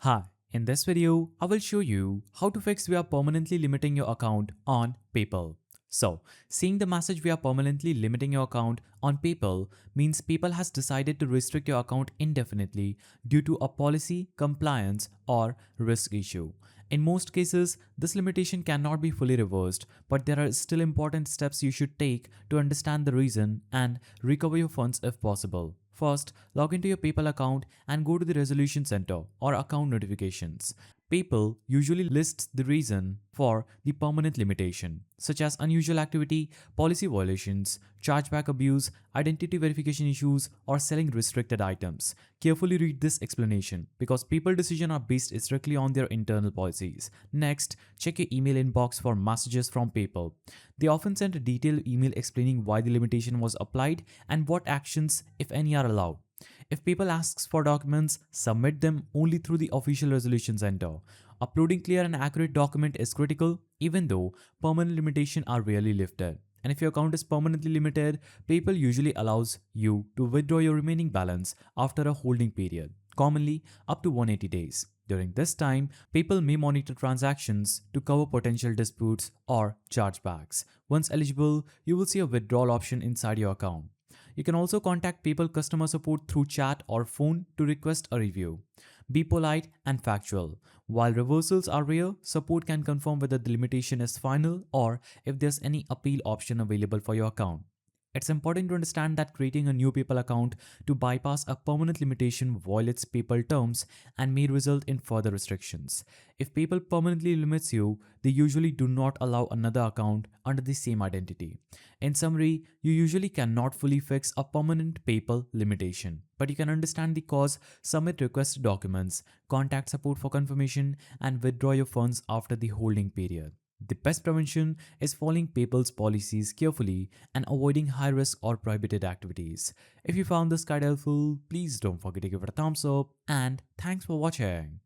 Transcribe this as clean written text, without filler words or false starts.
Hi, in this video, I will show you how to fix we are permanently limiting your account on PayPal. So, seeing the message we are permanently limiting your account on PayPal means PayPal has decided to restrict your account indefinitely due to a policy, compliance, or risk issue. In most cases, this limitation cannot be fully reversed, but there are still important steps you should take to understand the reason and recover your funds if possible. First, log into your PayPal account and go to the Resolution Center or Account Notifications. PayPal usually lists the reason for the permanent limitation, such as unusual activity, policy violations, chargeback abuse, identity verification issues, or selling restricted items. Carefully read this explanation because PayPal decisions are based strictly on their internal policies. Next, check your email inbox for messages from PayPal. They often send a detailed email explaining why the limitation was applied and what actions, if any, are allowed. If PayPal asks for documents, submit them only through the official Resolution Center. Uploading clear and accurate document is critical, even though permanent limitations are rarely lifted. And if your account is permanently limited, PayPal usually allows you to withdraw your remaining balance after a holding period, commonly up to 180 days. During this time, PayPal may monitor transactions to cover potential disputes or chargebacks. Once eligible, you will see a withdrawal option inside your account. You can also contact PayPal customer support through chat or phone to request a review. Be polite and factual. While reversals are rare, support can confirm whether the limitation is final or if there's any appeal option available for your account. It's important to understand that creating a new PayPal account to bypass a permanent limitation violates PayPal terms and may result in further restrictions. If PayPal permanently limits you, they usually do not allow another account under the same identity. In summary, you usually cannot fully fix a permanent PayPal limitation, but you can understand the cause, submit requested documents, contact support for confirmation, and withdraw your funds after the holding period. The best prevention is following PayPal's policies carefully and avoiding high risk or prohibited activities. If you found this guide helpful, please don't forget to give it a thumbs up and thanks for watching.